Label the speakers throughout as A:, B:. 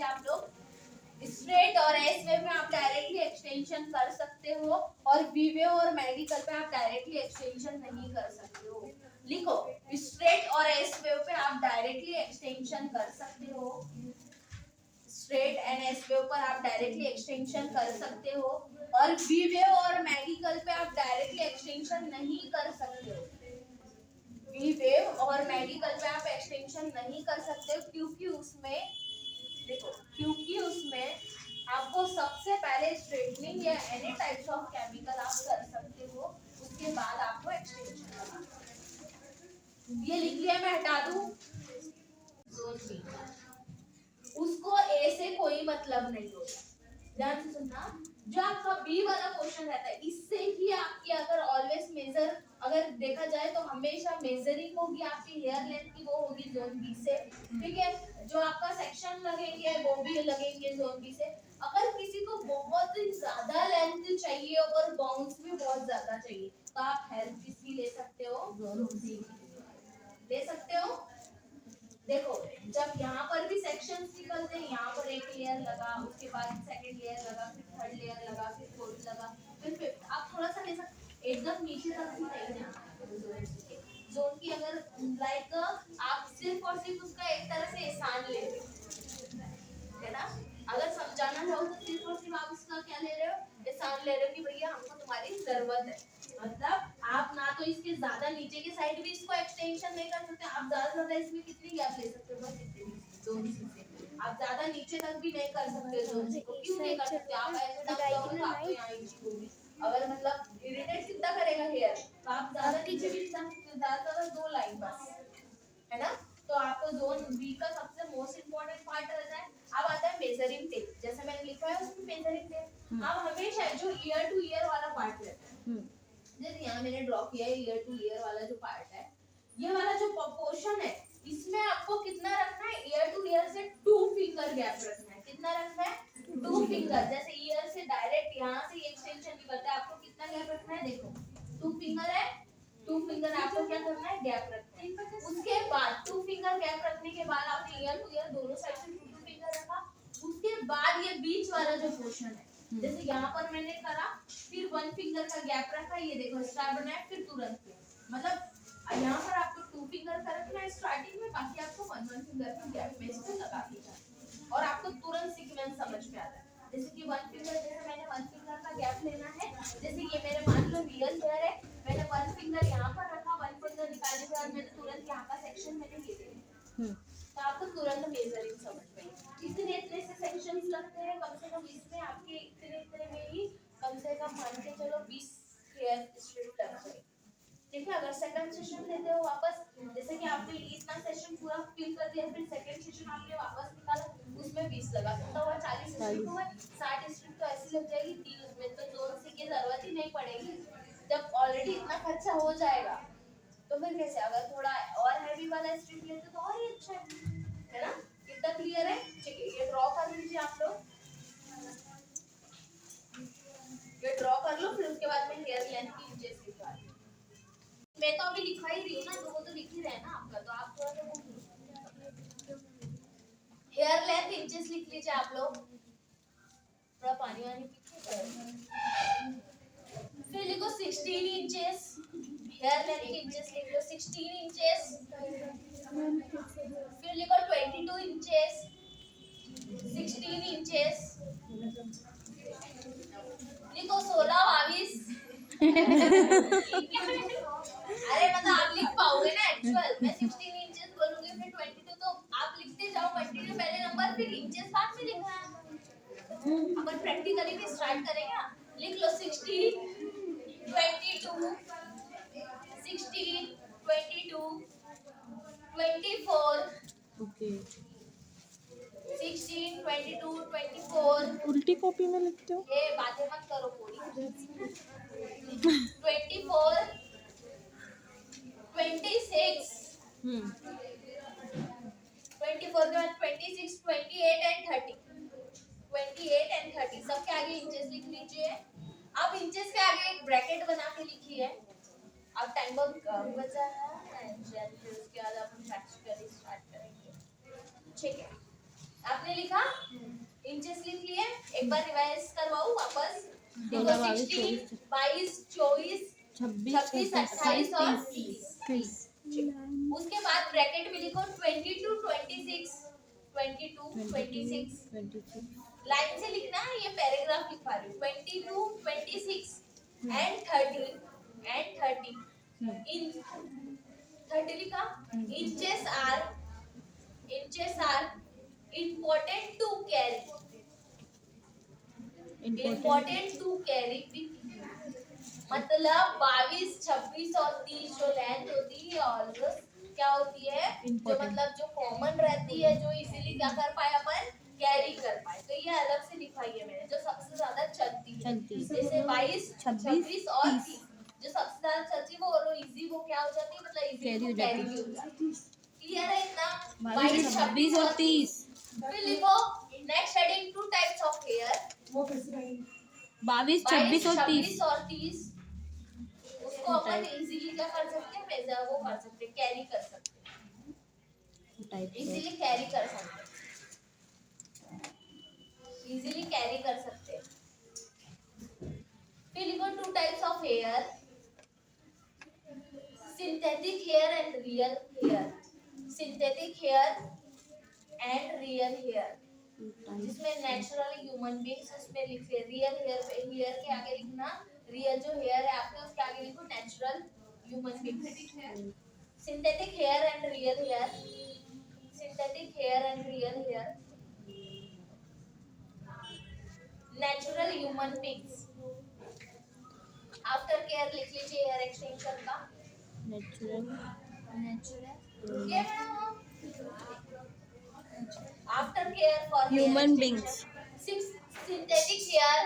A: लीजिए आप लोग। स्ट्रेट और एस वेव में आप डायरेक्टली एक्सटेंशन कर सकते हो और वी वेव और मेडिकल पे आप डायरेक्टली एक्सटेंशन नहीं कर सकते हो। लिखो, स्ट्रेट और एस वेव पे आप डायरेक्टली एक्सटेंशन कर सकते हो। स्ट्रेट एंड एस वेव पर आप डायरेक्टली एक्सटेंशन कर सकते हो और वी वेव और मेडिकल पे आप डायरेक्टली एक्सटेंशन नहीं कर सकते हो। वी वेव और मेडिकल पे आप एक्सटेंशन नहीं कर सकते हो क्योंकि उसमें देखो, क्योंकि उसमें आपको सबसे पहले स्ट्रेटनिंग या एनी टाइप्स ऑफ केमिकल आप कर सकते हो, उसके बाद आपको एक्सटेंशन करना। ये लिख लिया, मैं हटा दूं। उसको ए से कोई मतलब नहीं होता। ध्यान से सुनना, जो आपका बी वाला क्वेश्चन रहता है इससे ही आपकी अगर ऑलवेज मेजर अगर देखा जाए तो हमेशा मेजरिंग होगी आपकी हेयर लेंथ की, वो होगी जोन बी से। ठीक है, जो आपका सेक्शन लगेंगे वो भी लगेंगे जोन बी से। अगर किसी को बहुत ज्यादा लेंथ चाहिए और बाउंस भी बहुत ज्यादा चाहिए तो आप हेल्प किसकी ले सकते हो, जोन सी ले सकते हो। देखो, जब यहाँ पर भी सेक्शंस निकलते हैं, यहाँ पर एक लेयर लगा, उसके बाद सेकंड लेयर लगा, फिर थर्ड लेयर लगा, फिर फोर्थ लगा, फिर फिफ्थ। आप थोड़ा सा ले सकते, एकदम नीचे तक भी नहीं जाना जोन की। अगर लाइक आप सिर्फ और सिर्फ उसका एक तरह से एहसान ले रहे हो, है ना। अगर समझाना चाहो तो सिर्फ और सिर्फ आप उसका क्या ले रहे हो, एहसान ले रहे हो कि भैया हमको तुम्हारी जरूरत है। मतलब आप ना तो इसके ज्यादा नीचे की साइड भी इसको एक्सटेंशन नहीं कर सकते, आप ज्यादा ज्यादा इसमें कितनी गैप ले सकते हो, बस इतनी जोन से। आप ज्यादा नीचे तक भी नहीं कर सकते जोन को, क्यों नहीं कर सकते, आप ऐसे दब जाओगे तो आपको यहाँ इंची होगी। अगर मतलब इरिटेट कितना करेगा हेयर, तो आप ज्यादा नीचे भी ज्यादा 2 लाइन बस, है ना। तो आपको जोन बी का सबसे मोस्ट इंपोर्टेंट पार्ट रहता है। अब आता है मेजरिंग टेप, जैसे मैंने लिखा है उसमें मेजरिंग टेप। अब हमेशा जो ईयर टू ईयर वाला पार्ट रहता है, जैसे यहाँ मैंने ड्रॉ किया है ईयर टू ईयर वाला जो पार्ट है, ये वाला जो पोर्शन है, इसमें आपको कितना रखना है, ईयर टू ईयर से 2 फिंगर गैप रखना है। कितना रखना है, 2 फिंगर। जैसे ईयर से डायरेक्ट यहाँ से एक्सटेंशन निकलता है, आपको कितना गैप रखना है, देखो 2 फिंगर है, 2 फिंगर आपको क्या करना है, गैप रखना है। उसके बाद 2 फिंगर गैप रखने के बाद आपने ईयर टू ईयर दोनों साइड से 2 फिंगर रखा। उसके बाद ये बीच वाला जो पोर्शन है, जैसे यहाँ पर मैंने करा, फिर 1 फिंगर का गैप रखा, ये देखो स्टार बनाया, फिर तुरंत मतलब यहाँ पर आपको 2 फिंगर का रखना है स्टार्टिंग में, बाकी आपको 1 फिंगर का गैप में इसको लगा दिया और आपको तुरंत सीक्वेंस समझ में आता है। जैसे कि 1 फिंगर, जैसे मैंने 1 फिंगर का गैप लेना है, जैसे ये मेरे मान लो रियल हेयर है, मैंने 1 फिंगर यहाँ पर रखा, 1 फिंगर निकालने के बाद मैंने तुरंत यहाँ का सेक्शन मैंने ये लिया, तो आपको तुरंत मेजरिंग समझ में आई। इतने इतने से सेक्शंस लगते हैं, कम से कम इसमें आपके इतने इतने में ही कम से कम मान के चलो 20 हेयर स्ट्रिप लग जाएगी। ठीक है, अगर सेकंड सेशन लेते हो वापस, जैसे कि आपने इतना सेशन पूरा फिल कर दिया, फिर सेकंड सेशन आपने वापस निकाला, उसमें 20 लगा, तो हुआ 40 स्ट्रिप हुआ, 60 स्ट्रिप तो ऐसी लग जाएगी, 3 में तो जोन सी की जरूरत ही नहीं पड़ेगी। जब ऑलरेडी इतना खर्चा हो जाएगा तो फिर कैसे, अगर थोड़ा और हैवी वाला स्ट्रिप लेते तो और ही अच्छा है ना। कितना क्लियर है, ठीक है। ये ड्रॉ कर लीजिए आप लोग, ये ड्रॉ कर लो, फिर उसके बाद में हेयर लेंथ की इंचेस लिखवा लो। मैं तो अभी लिखा ही रही हूँ ना, दो तो लिख ही रहे हैं ना आपका, तो आप थोड़ा सा हेयर लेंथ इंचेस लिख लीजिए आप लोग। थोड़ा पानी वानी पीछे, फिर लिखो 16 इंचेस, हेयर लेंथ की इंचेस लिख लो 16 इंचेस। फिर लिखो 22 इंचेस, 16 इंचेस, लिखो 16 22। अरे मतलब आप लिख पाओगे ना एक्चुअल, मैं 16 इंचेस बोलूंगी, फिर 22, तो आप लिखते जाओ, कंटिन्यू पहले नंबर फिर इंचेस बाद में लिखना है। अपन प्रैक्टिकली भी स्टार्ट करेंगे, लिख लो 16 22 16 22 24,
B: ओके
A: 16 22 24।
B: उल्टी कॉपी में लिखते हो?
A: ये बातें मत करो पूरी। 24 26, 24 के बाद 26 28 एंड 30, 28 एंड 30 सबके आगे इंचेस लिख लीजिए। अब इंचेस के आगे एक ब्रैकेट बना के लिखिए। अब टाइम बहुत कम बचा है एंड फिर उसके बाद अपन प्रैक्टिकली स्टार्ट करेंगे। ठीक है, आपने लिखा? इंचेस लिख लिए, एक बार रिवाइज करवाऊं वापस। देखो
B: 16,
A: 16, 22, 24,
B: 26,
A: 26, 28 और 30।
B: 30।
A: उसके बाद ब्रैकेट में लिखो 22, 26, 22, 26।
B: 26।
A: लाइन से लिखना है, ये पैराग्राफ लिखवा रही हूँ। 22, 26 एंड 30 एंड 30 इन 30 लिखा। Inches are important to carry, important to carry with you। मतलब 22, 26 और 30 जो लेंथ होती है ऑलवेज क्या होती है, जो मतलब जो कॉमन रहती है, जो इजीली क्या कर पाए अपन, कैरी कर पाए। तो ये अलग से लिखवाई है मैंने, जो सबसे ज्यादा चलती है। जैसे 22, 26 और 30 जो सबसे ज्यादा चलती है, वो और इजी वो क्या हो जाती है, मतलब इजीली कैरी हो जाती है। क्लियर है इतना? 22, 26 और 30। फिर लिखो next heading, two types of hair.
B: 22, 26 और 30।
A: और 30 उसको अपन इजीली क्या कर सकते हैं, मेजर वो कर सकते हैं, कैरी कर सकते हैं, इजीली कैरी कर सकते हैं, इजीली कैरी कर सकते हैं। फिर लिखो two types of hair, synthetic hair and real hair. Synthetic hair and real hair, जिसमें नेचुरल ह्यूमन बींग्स उसमें लिखे। रियल हेयर पे हेयर के आगे लिखना, रियल जो हेयर है आपके उसके आगे लिखो natural human beings. Synthetic hair and real hair, synthetic hair and real hair, natural human beings. After care लिख लीजिए हेयर एक्सटेंशन का।
B: नेचुरल
A: ये after care for
B: human beings.
A: Synthetic hair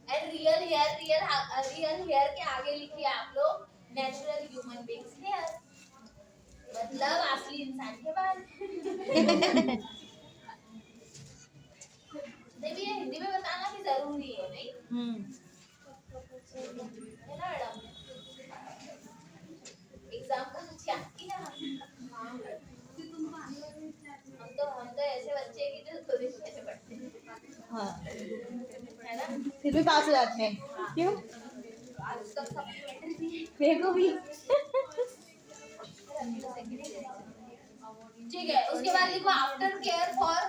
A: and real hair, real hair के आगे लिखिए आप लोग natural human beings hair, मतलब असली इंसान के बाल। देखिए ये हिंदी में बताना भी जरूरी है, नहीं है ना मैडम? एग्जाम का कुछ याद किया? हम तो ऐसे बच्चे हैं कि जो खुद ही ऐसे पढ़ते हैं।
B: हाँ,
A: है ना?
B: फिर भी पास हो जाते हैं।
A: हाँ।
B: क्यों?
A: आज तक सप्लीमेंट्री भी
B: देखो भी।
A: ठीक है, उसके बाद लिखो after care for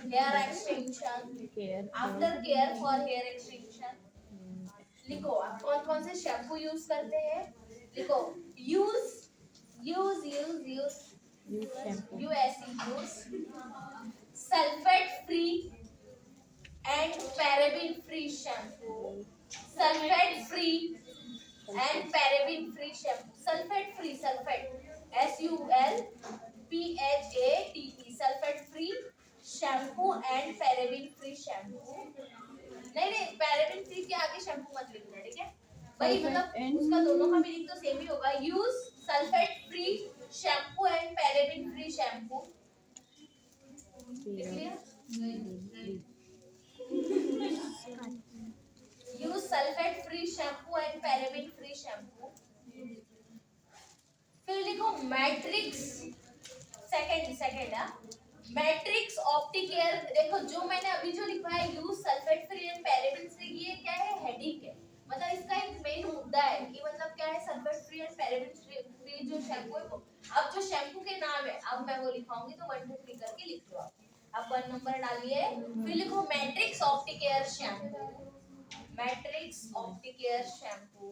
A: hair extension. After care for hair extension लिखो, आप कौन कौन से शैम्पू यूज करते हैं, लिखो। Use use use use use sulphate free and paraben free shampoo. Sulphate free and paraben free shampoo. Sulphate free, sulphate SULPHATE, sulphate free shampoo and paraben free shampoo. नहीं, paraben free के आगे shampoo मत लिखना, ठीक है भाई, मतलब उसका दोनों का मीनिंग तो सेम ही होगा। Use sulphate free shampoo and paraben free shampoo. Use sulphate free shampoo and paraben free shampoo. फिर लिखो मैट्रिक्स, सेकंड मैट्रिक्स ऑप्टिकेयर। देखो जो मैंने अभी जो लिखा है use sulphate free and paraben free, ये क्या है, हेडिंग है, मतलब इसका एक मेन मुद्दा है कि मतलब क्या है, sulphate free and paraben free जो शैम्पू है वो, अब जो शैम्पू के नाम है अब मैं वो लिखाऊंगी, तो 1 2 3 करके लिख लो आप 1 नंबर डालिए। फिर लिखो Matrix Opticare shampoo, Matrix Opticare shampoo.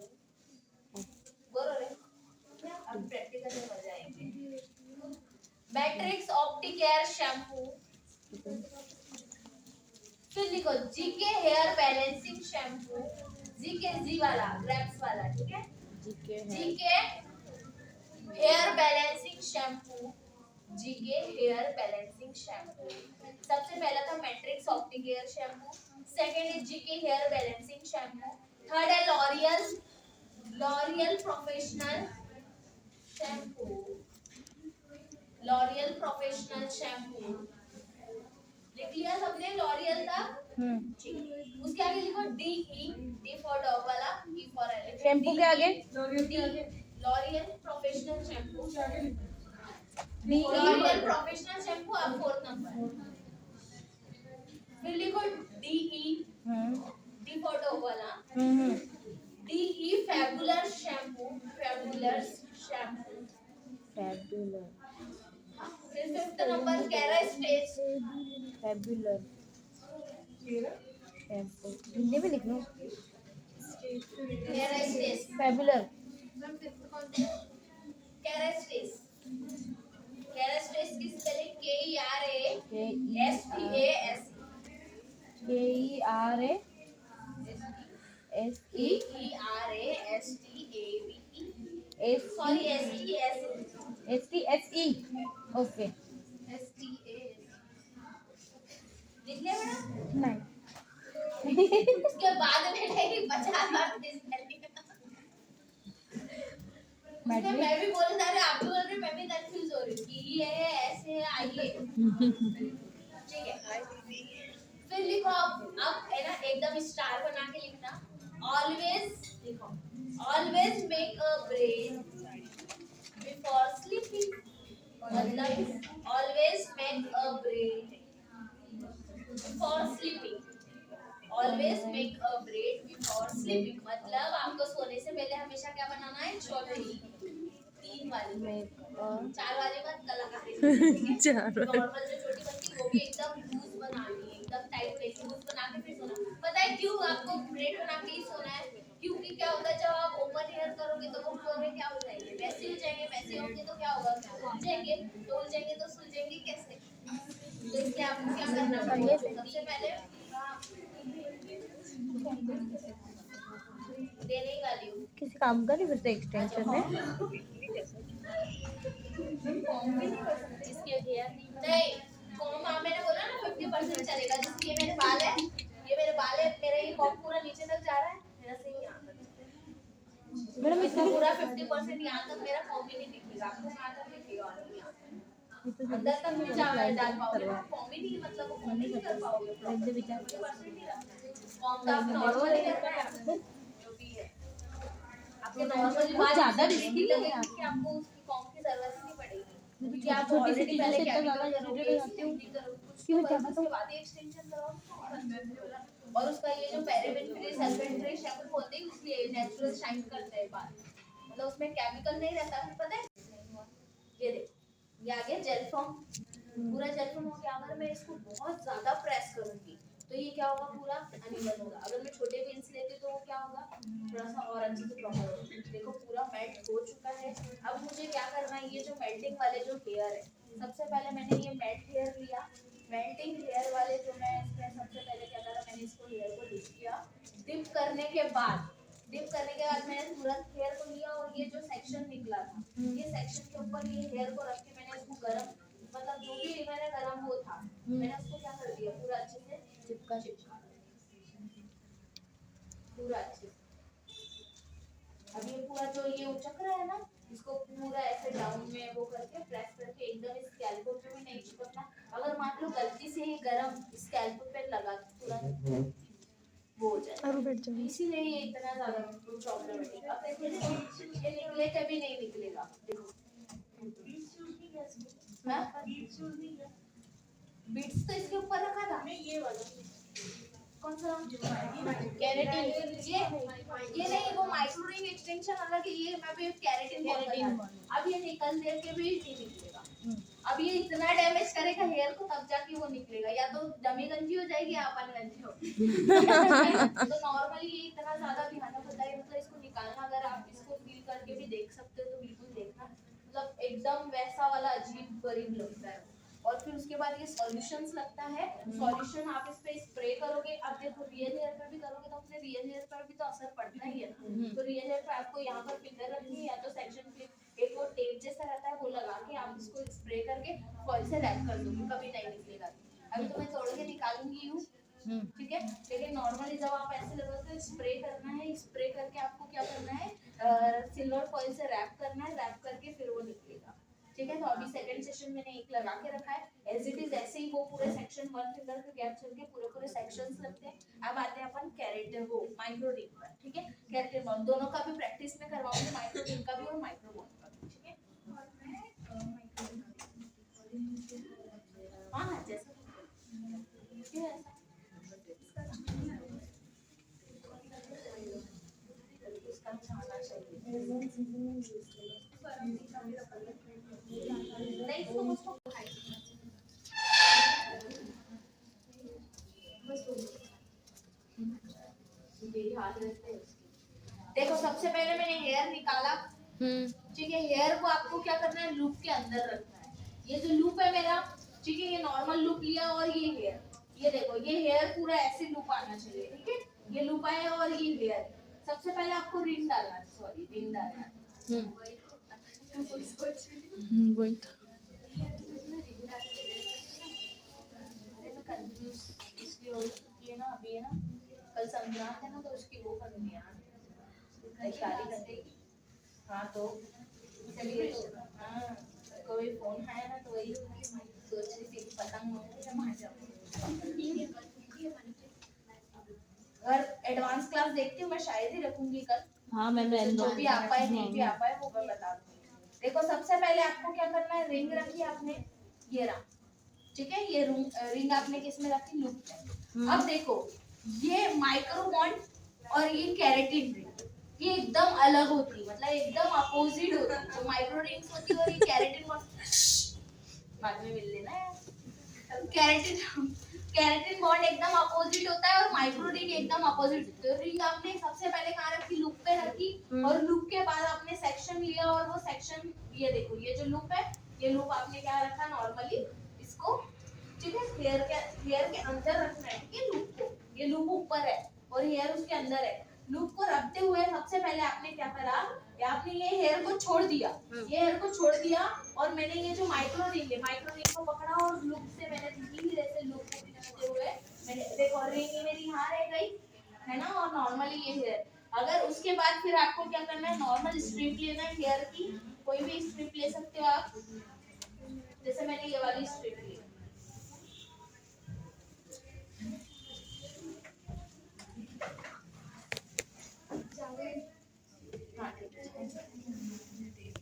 A: बोलो रे, अब प्रैक्टिकल में मजा आएंगे। Matrix Opticare shampoo. फिर लिखो GK hair balancing shampoo, G वाला, ग्रैप्स वाला, ठीक है, GK hair balancing shampoo, GK hair balancing shampoo. सबसे पहला था मैट्रिक्स ऑप्टिकेयर शैम्पू, सेकंड है GK hair balancing shampoo, third है L'Oreal professional shampoo, L'Oreal professional shampoo. लिख लिया सबने लॉरियल तक? उसके आगे लिखो डी फॉर डॉग वाला, ई फॉर एलिफेंट।
B: शैम्पू के आगे
A: L'Oréal professional shampoo, L'Oreal professional shampoo. अब 4th नंबर
B: Fabular.
A: फिर फिफ्थ नंबर कैरेस्टेस
B: Fabular. हिंदी में लिख लो.
A: कैरेस्टेस
B: Fabular.
A: कैरेस्टेस कैरेस्टेस की spelling K E R A S T A S
B: K E R A S
A: K
B: E
A: E R A S T A V E
B: S
A: sorry S T S
B: S T S E. Okay.
A: S T A लिख लिया बेटा
B: नहीं.
A: उसके बाद में नहीं बचा था स्पेलिंग उसमें मैं भी बोल रहा था आप भी बोल रहे मैं भी कंफ्यूज हो रही हूँ कि ये है ऐसे है आइए ठीक है फिर लिखो अब है ना एकदम स्टार बना के लिखना ऑलवेज लिखो always make a break before sleeping मतलब always make a break before sleeping always make a break before sleeping मतलब आपको सोने से पहले हमेशा क्या बनाना है चौथी 3 वाली चार वाली मत कलाकारी नॉर्मल जो छोटी बनती है वो भी एकदम लूज बनानी है एकदम टाइट नहीं लूज बना के फिर सोना पता है क्यों आपको ब्रेड बना के ही सोना है क्योंकि क्या होता है जब आप ओपन एयर करोगे तो वो फ्लोरे क्या हो जाएंगे वैसे हो जाएंगे वैसे होंगे तो क्या होगा उलझेंगे तो सुलझेंगे कैसे तो इसलिए आपको क्या करना पड़ेगा सबसे पहले देने ही वाली हूँ
B: किसी काम का नहीं फिर एक्सटेंशन में.
A: जिसके हेयर नहीं कॉम मैंने बोला ना 50% चलेगा जिसके मेरे बाल है ये मेरे बाल है मेरा ये कॉम पूरा नीचे तक जा रहा है मेरा सही यहाँ तक
B: मैडम
A: इसका पूरा 50% यहाँ तक मेरा कॉम ही नहीं दिखेगा आपको यहाँ तक दिखेगा और नहीं यहाँ तक। अंदर तक भी डाल पाओगे ना कॉम ही नहीं मतलब वो कॉम ही नहीं कर पाओगे कॉम का नॉर्मल ही करना है जो भी है आपके नॉर्मल बाल
B: ज्यादा
A: रिस्की
B: risky नहीं
A: लगेगा
B: है।
A: कि आपको उसकी कॉम की जरूरत ही नहीं पड़ेगी क्योंकि आप
B: छोटी सी
A: ऑलरेडी
B: चीज़ों
A: पहले
B: से इतना
A: केमिकल
B: ज्यादा
A: करोगे
B: irritate हो जाती हूँ
A: स्टेनिंग करोगे कुछ
B: कि
A: तो
B: मैं क्या
A: करोगे उसके बाद ही एक्सटेंशन कराओगे और उसका ये जो paraben free sulphate free shampoo होते हैं इसलिए नेचुरल शाइन करते हैं बाल मतलब उसमें केमिकल नहीं रहता है पता है ये देख ये आ गया जेल फॉर्म पूरा जेल फॉर्म हो गया अगर मैं इसको बहुत ज्यादा प्रेस करूंगी तो ये क्या होगा पूरा अनइवन होगा अगर मैं छोटे पिंस लेती तो वो क्या होगा थोड़ा सा और अच्छे से प्रॉपर होगा देखो पूरा मेल्ट हो चुका है अब मुझे क्या करना है ये जो मेल्टिंग वाले जो हेयर है सबसे पहले मैंने ये मेल्ट हेयर लिया मेल्टिंग हेयर वाले जो मैं इसमें सबसे पहले क्या करा मैंने इसको हेयर को डिप किया डिप करने के बाद मैंने तुरंत हेयर को लिया और ये जो सेक्शन निकला था ये सेक्शन के ऊपर ये हेयर को रख के मैंने इसको गरम मतलब जो भी मैंने गरम वो था मैंने उसको क्या कर दिया पूरा अच्छे से चिपका पूरा अच्छे से अब ये पूरा जो ये उचक रहा है ना इसको पूरा ऐसे डाउन में वो करके प्रेस करके एकदम स्कैल्प पे भी नहीं चिपकना अगर मान लो गलती से ये गरम स्कैल्प पे लगा तुरंत वो हो जाए इसीलिए ये इतना ज्यादा प्रॉब्लमेटिक अब देखो ये निकले कभी नहीं निकलेगा देखो बीट्स तो इसके ऊपर रखा था ये वाला कौन सा कैरेटिन ये नहीं वो माइक्रोरिंग एक्सटेंशन अलग है ये मैं भी कैरेटिन अब ये निकल दे के भी नहीं निकलेगा अब ये इतना डैमेज करेगा हेयर को तब जाके वो निकलेगा या तो जमी गंजी हो जाएगी या अपन गंजी हो तो नॉर्मली ये इतना ज्यादा ध्यान होता है मतलब इसको निकालना अगर आप इसको फील करके भी देख सकते हो तो बिल्कुल देखना मतलब एकदम वैसा वाला अजीब गरीब लगता है और फिर उसके बाद ये सॉल्यूशंस लगता है सॉल्यूशन आप इस पे स्प्रे करोगे अब देखो रियल हेयर पे भी करोगे तो अपने रियल हेयर पर भी तो असर पड़ता ही है ना तो रियल हेयर पे आपको यहाँ पर फिंगर रखनी है या तो सेक्शन क्लिप एक वो टेप जैसा रहता है वो लगा के आप इसको स्प्रे करके फॉइल से रैप कर दोगे कभी नहीं निकलेगा अभी तो मैं तोड़ के निकालूंगी यूं ठीक है लेकिन नॉर्मली जब आप ऐसे लगाते हो स्प्रे करना है स्प्रे करके आपको क्या करना है सिल्वर फॉइल से रैप करना है रैप करके फिर वो निकलेगा ठीक है तो अभी सेकंड सेशन मैंने एक लगा के रखा है एज इट इज ऐसे ही वो पूरे सेक्शन वन फिंगर के गैप चल के पूरे सेक्शंस लगते हैं अब आते हैं अपन कैरेटिन वो माइक्रोडिन पर ठीक है कैरेटिन बॉन्ड दोनों का भी प्रैक्टिस में करवाऊंगी माइक्रोडिन का भी और माइक्रोबॉन्ड का भी ठीक है हाँ जैसा क्यों ऐसा उसका छाना चाहिए नहीं इसको मुझको मेरी हाथ रखते हैं उसकी। देखो सबसे पहले मैंने हेयर निकाला, ठीक है। हेयर को आपको क्या करना है, लूप के अंदर रखना है। ये जो लूप है मेरा, ठीक है, ये नॉर्मल लूप लिया और ये हेयर, ये देखो ये हेयर पूरा ऐसे लूप आना चाहिए, ठीक है। ये लूप आया और ये हेयर। सबसे पहले आपको रिंग डालना है, सॉरी रिंग डालना है।
B: वही था।
A: इसलिए ये ना अभी है ना, कल संक्रांत है ना, तो उसकी वो करनी है तैयारी करनी। हाँ तो चलिए, हाँ कोई फोन आया ना तो वही सोच रही थी पतंग अगर एडवांस क्लास देखती हूँ मैं शायद ही रखूंगी कल।
B: हाँ मैंने
A: जो भी आ पाए नहीं भी आ पाए वो मैं बता दूंगी। देखो सबसे पहले आपको क्या करना है, रिंग रखी आपने, ये रहा, ठीक है। ये रिंग आपने किस में रखी, लूप में। अब देखो ये माइक्रो बॉन्ड और ये केराटिन रिंग, ये एकदम अलग होती है, मतलब एकदम अपोजिट होती है। जो माइक्रो रिंग्स होती है और ये केराटिन बॉन्ड बाद में मिल लेना है। केराटिन बॉन्ड एकदम अपोजिट होता है और माइक्रो रिंग एकदम अपोजिट। तो रिंग आपने सबसे पहले कहाँ रखी, लूप पे रखी, और लूप के बाद आपने सेक्शन लिया और वो सेक्शन, ये देखो ये जो लूप है, ये लूप आपने क्या रखा नॉर्मली इसको, ठीक है। हेयर के अंदर रखना है, ठीक है लूप को। ये लूप ऊपर है और हेयर उसके अंदर है। लूप को रखते हुए सबसे पहले आपने क्या करा, आपने ये हेयर को छोड़ दिया, ये हेयर को छोड़ दिया और मैंने ये जो माइक्रो रिंग है, माइक्रो रिंग को पकड़ा और लूप से मैंने धीरे से लूप को खींचते हुए मैंने, देखो रिंग मेरी यहाँ रह गई है ना, और नॉर्मली ये हेयर। अगर उसके बाद फिर आपको क्या करना है, नॉर्मल स्ट्रिप लेना है हेयर की, कोई भी स्ट्रिप ले सकते हो आप, जैसे मैंने ये वाली स्ट्रिप ली।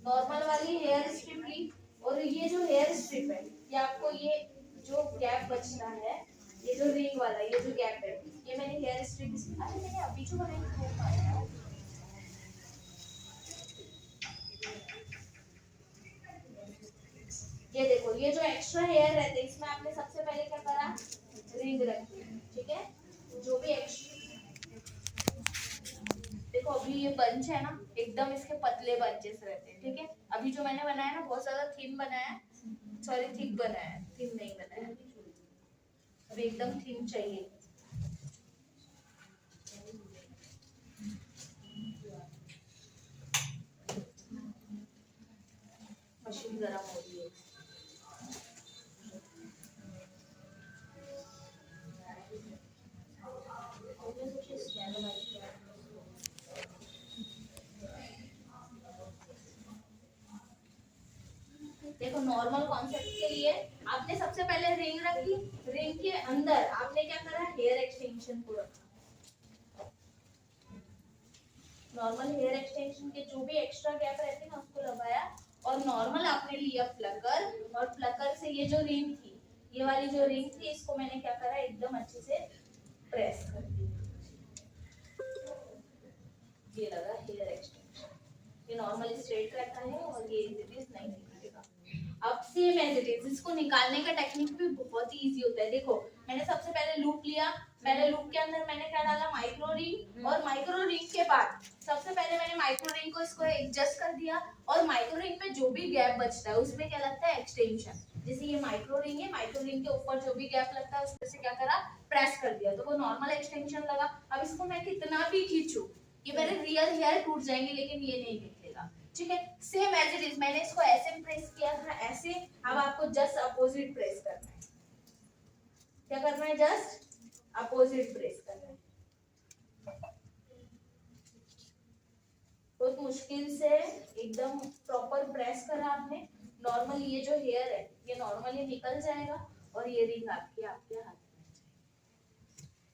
A: नॉर्मल वाली हेयर स्ट्रिप ली, और ये जो हेयर स्ट्रिप है, ये आपको ये जो गैप बचता है, ये जो रिंग वाला ये जो गैप है, ये मैंने हेयर स्ट्रिप, अरे मैंने अभी जो बनाई थी वो पाया, ये देखो ये जो एक्स्ट्रा हेयर रहते हैं इसमें आपने सबसे पहले क्या करा, रिंग रखी, ठीक है। जो भी एक्स्ट्रा, देखो अभी ये बंच है ना, एकदम इसके पतले बंचेस रहते हैं, ठीक है। अभी जो मैंने बनाया ना बहुत ज्यादा थिन बनाया, सॉरी थिक बनाया, थिन नहीं बनाया, अभी एकदम थिन चाहिए। मशीन गर्म हो रही है। देखो नॉर्मल कॉन्सेप्ट के लिए आपने सबसे पहले रिंग रखी, रिंग के अंदर आपने क्या करा, हेयर एक्सटेंशन को रखा। नॉर्मल हेयर एक्सटेंशन के जो भी एक्स्ट्रा गैप रहते हैं ना उसको लगाया, और नॉर्मल आपने लिया प्लकर, और प्लकर से ये जो रिंग थी, ये वाली जो रिंग थी, इसको मैंने क्या करा, एकदम अच्छे से प्रेस कर दिया। ये लगा हेयर एक्सटेंशन, ये नॉर्मली स्ट्रेट रहता है और ये इज इट इज नहीं निकलेगा। अब सेम एज इट इज, इसको निकालने का टेक्निक भी बहुत ही इजी होता है। देखो मैंने सबसे पहले लूप लिया, पहले लूप के अंदर मैंने क्या डाला, माइक्रो रिंग, और माइक्रो रिंग के बाद सबसे पहले मैंने माइक्रो रिंग को इसको एडजस्ट कर दिया, और माइक्रो रिंग में जो भी गैप बचता है उसमें क्या लगता है, एक्सटेंशन। जैसे ये माइक्रो रिंग है, माइक्रो रिंग के ऊपर जो भी गैप लगता है उसमें से क्या करा, प्रेस कर दिया, तो वो नॉर्मल एक्सटेंशन लगा। अब इसको मैं कितना भी खींचूं, ये मेरे रियल हेयर टूट जाएंगे लेकिन ये नहीं निकलेगा, ठीक है। सेम एज इट इज, मैंने इसको ऐसे प्रेस किया था, ऐसे। अब आपको जस्ट अपोजिट प्रेस करना है, क्या करना है, जस्ट अपोजिट प्रेस करना है। बहुत मुश्किल से एकदम प्रॉपर प्रेस करा आपने। नॉर्मल ये जो हेयर है ये नॉर्मली निकल जाएगा, और ये रिंग आपके हाथ में।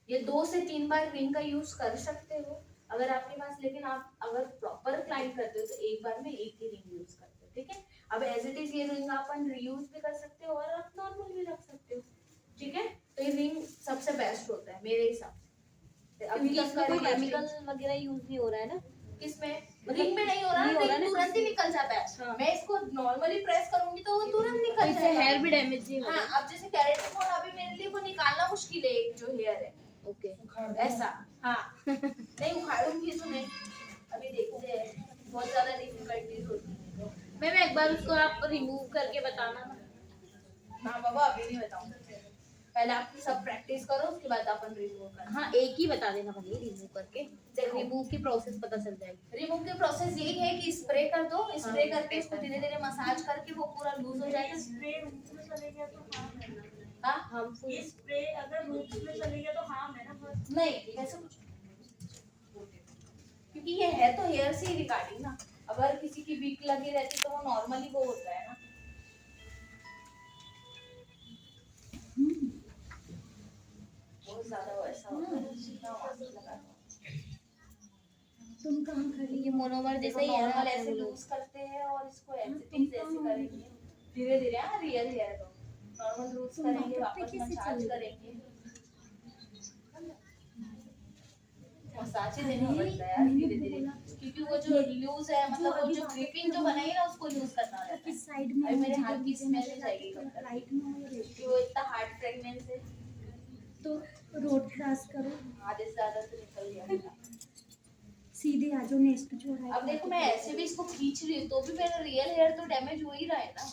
A: ये 2 से 3 बार रिंग का यूज कर सकते हो अगर आपके पास, लेकिन आप अगर प्रॉपर क्लाइंब करते हो तो एक बार में एक ही रिंग यूज करते हो, ठीक है। अब एज इट इज ये रिंग अपन रीयूज भी कर सकते हो और आप नॉर्मल भी रख सकते हो, ठीक है। तो ये रिंग सबसे बेस्ट होता है मेरे हिसाब से।
B: अभी इसमें कोई केमिकल वगैरह यूज नहीं हो रहा है ना,
A: किसमें, रिंग में नहीं हो रहा,
B: नहीं हो रहा
A: रिंग
B: ना,
A: तुरंत ही निकल जाता है।
B: हाँ।
A: मैं इसको नॉर्मली प्रेस करूंगी तो वो तुरंत निकल
B: इससे
A: जाएगा।
B: हेयर भी डैमेज नहीं
A: हाँ,
B: होगा।
A: अब जैसे केराटिन होल अभी मेरे लिए वो निकालना मुश्किल है, एक जो हेयर है
B: ओके।
A: ऐसा। हाँ नहीं उखाड़ूंगी तो नहीं, अभी देखते हैं, बहुत ज्यादा डिफिकल्टीज होती है।
B: मैम एक बार उसको आप रिमूव करके बताना ना।
A: हाँ बाबा अभी नहीं बताऊंगा, पहले आप सब प्रैक्टिस करो उसके बाद अपन रिमूव करना।
B: हाँ एक ही बता देना भले रिमूव करके,
A: देखो।
B: रिमूव की प्रोसेस पता चल जाएगी।
A: रिमूव की प्रोसेस यही है कि स्प्रे कर दो, स्प्रे
B: हाँ।
A: करके इसको धीरे धीरे मसाज करके वो पूरा लूज हो जाएगा।
C: स्प्रे रूट्स में चले गया तो हाँ है ना।
A: हाँ
B: हम
C: ये स्प्रे अगर रूट्स में चले गया तो हाँ है ना बस।
A: नहीं ऐसा कुछ, क्योंकि ये है तो हेयर से ही रिगार्डिंग ना, अगर किसी की वीक लगी रहती तो वो नॉर्मली वो होता है ना। बहुत ज्यादा वैसा होता है, जितना मास्क लगा दो।
C: तुम कहाँ खड़ी
B: ये मोनोमर जैसा ही है ना,
A: नॉर्मल ऐसे लूज करते हैं और इसको एसिटिक जैसे करेंगे धीरे धीरे। हाँ रियल हेयर तो नॉर्मल लूज करेंगे, वापस मसाज करेंगे, मसाज ही देना पड़ता है यार धीरे धीरे, क्योंकि वो जो लूज है मतलब वो जो ग्रिपिंग जो बनाई है ना उसको लूज करना रहता है।
C: किस साइड में
A: अभी
C: हो,
A: मेरे
C: जिधर
A: हाथ की
C: मुझे
A: स्मेल
C: नजर
A: ही जाएगी
C: आती
A: कब तक,
C: राइट में हो या लेफ्ट
A: क्योंकि वो इतना हार्ड फ्रेगनेंस है।
C: तो रोड क्रॉस करो,
A: आधे से ज्यादा तो निकल गया मेरा।
C: सीधे आ जाओ, नेक्स्ट जो है।
A: अब देखो मैं ऐसे भी इसको खींच रही हूँ तो भी मेरा रियल हेयर तो डैमेज हो ही रहा है ना।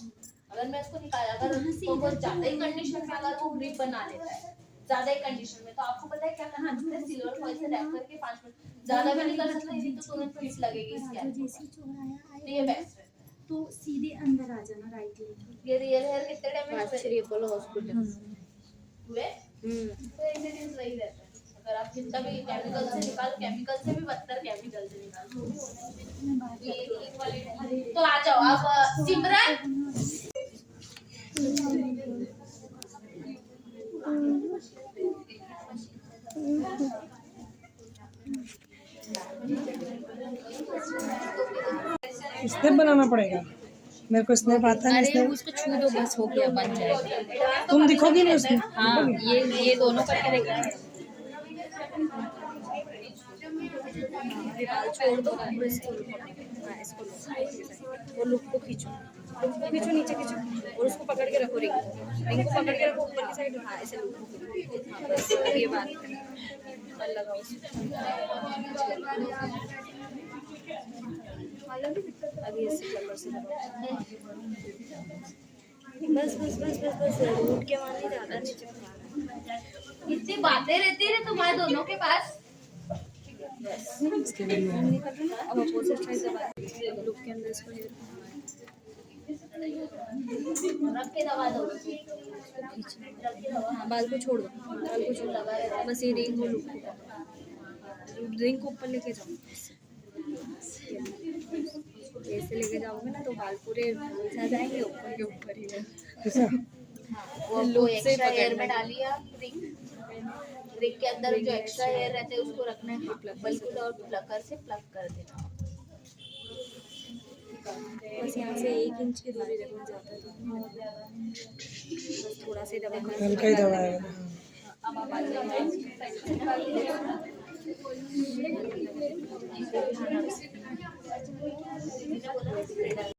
A: अगर मैं इसको निकाला, अगर तो बहुत ज्यादा ही कंडीशन में अगर वो ग्रिप बना लेता है ज्यादा ही कंडीशन में, तो आपको पता है क्या करना है, सिल्वर फॉइल से रैप करके 5 मिनट, ज्यादा भी नहीं कर सकते नहीं तो तुरंत ग्रिप लगेगी इसके अंदर।
C: जैसे चौराया
A: तो ये बेस्ट है।
C: तो सीधे अंदर आ जाना राइट लेके।
A: ये रियल हेयर कितने डैमेज हुए
B: श्री अपोलो हॉस्पिटल।
A: हुए तो इंग्रेडिएंट्स वही रहता है। अगर आप जितना भी केमिकल से निकालो, केमिकल से भी बदतर केमिकल से निकालो। ये एक वाली तो आ जाओ अब सिमरन।
D: स्नैप बनाना पड़ेगा, मेरे को स्नैप आता है।
B: अरे
D: स्नैप
B: उसको छू दो बस, हो गया, बन जाएगा।
D: तुम दिखोगी ना उसमें।
B: हाँ ये दोनों करके देखना है। बाल छोड़ दो, बस इसको लो, और लुक को खींचो, नीचे खींचो और उसको पकड़ के रखो, रिंग को पकड़ के रखो ऊपर की साइड। हाँ ऐसे लुक को खींचो। हाँ, बस ये बात है। लगाओ अभी ऐसे कलर से लगाओ। बस बस बस बस बस रूट के मारने ज्यादा नहीं चिपकाना।
A: इतनी बातें रहती है तुम्हारे दोनों के पास।
B: अब अपोजिट साइड से बात लुक के अंदर इसको
A: रख के दबा दो।
B: हाँ बाल को छोड़ दो, बाल को छोड़ दो, बस ये रिंग को लुक को, रिंग को ऊपर लेके जाओ। ऐसे लेके जाओगे ना तो बाल पूरे आ जाएंगे ऊपर के ऊपर ही।
A: वो
B: लुक से
A: एक्स्ट्रा हेयर
B: पकड़ना
A: में डालिए आप रिंग, रिंग के अंदर जो एक्स्ट्रा हेयर रहते हैं उसको रखना है, बिल्कुल, और प्लकर से प्लग कर देना।
B: बस यहाँ से 1 इंच की दूरी रखना चाहता है तो बस थोड़ा सा दबाना।
D: हल्का ही दबाएगा।
B: अब आप आ जाइए।